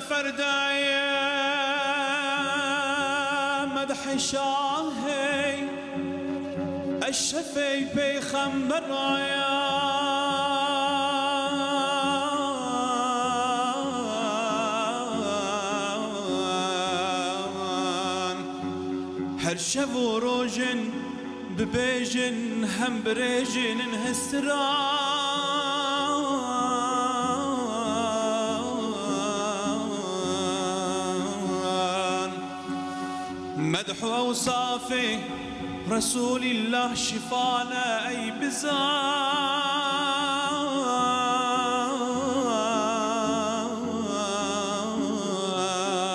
فرداية مدح شاهي الشفي بيخمر هرشف وروجن ببيجن هم بريجن انهسران مدح اوصافي رسول الله شفانا اي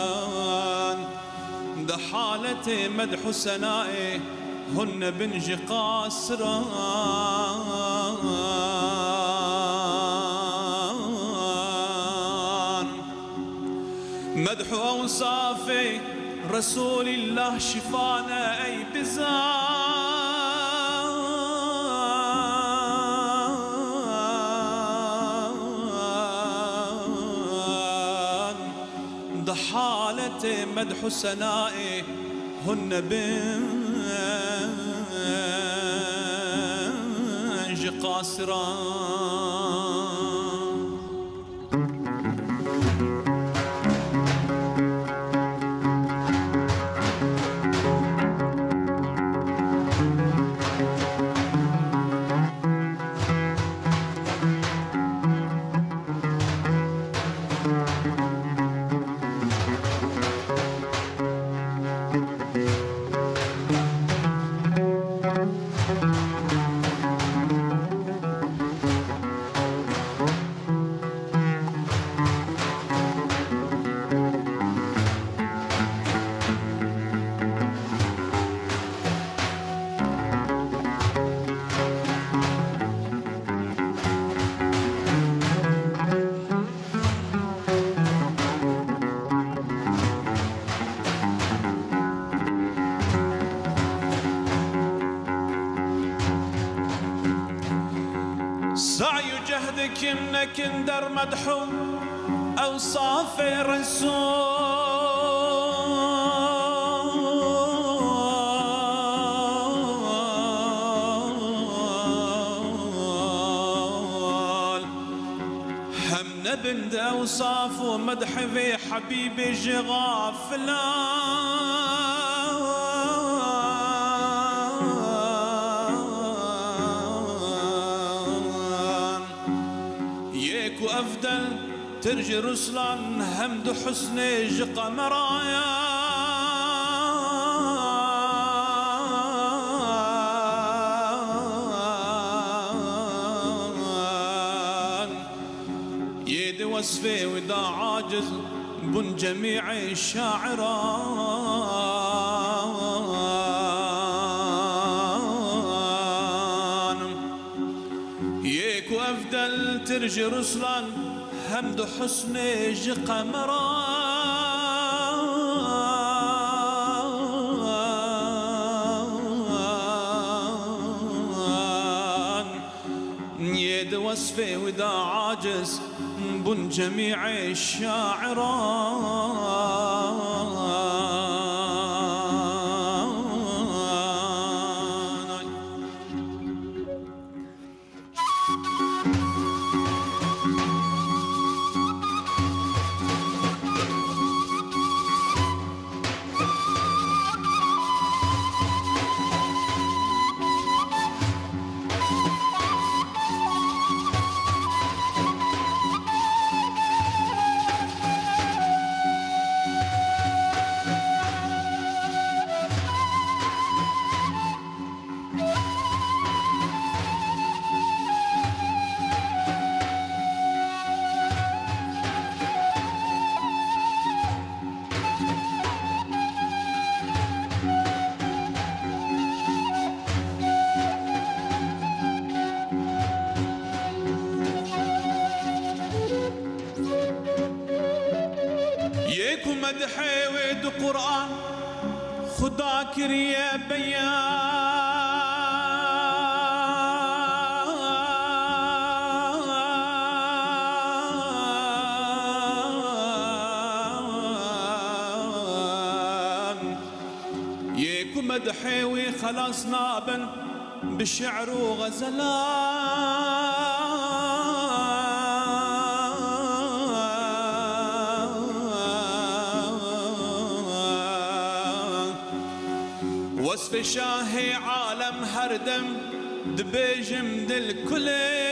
بزان ده حالتي مدح سنائي هن بنج قاسران مدح أوصافي رسول الله شفانا أي بزان ده حالتي مدح سنائي هن بنج قاسران سعي جهدك انك اندر مدحو اوصاف رسول هم نبند اوصاف ومدح في حبيبي جغافلان يك وافدل ترجي رسلان همد حسني قمرايا يد وصفي ودا عاجز بن جميع الشاعران يك وافدل ترجي رسلان همد حسني قمران يد وصفي ودا عاجز بن جميع الشاعران يكو مدحي ويد قرآن خدا كريه مدحي وخلاص نابن بالشعر وغزلان وصف شاهي عالم هردم دبيج مدل كلي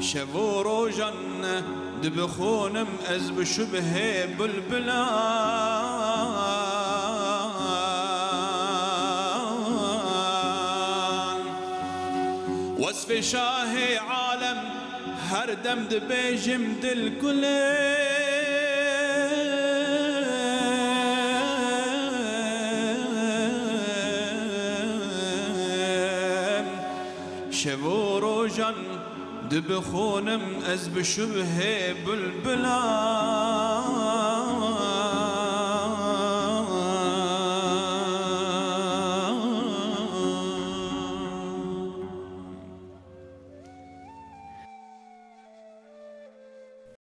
شفور جنة دبخون مأز بشبه بالبلان وصف شاهي عالم هردم دبيج مدل كلي شفور جنة دبخون مأز بشبه بالبلان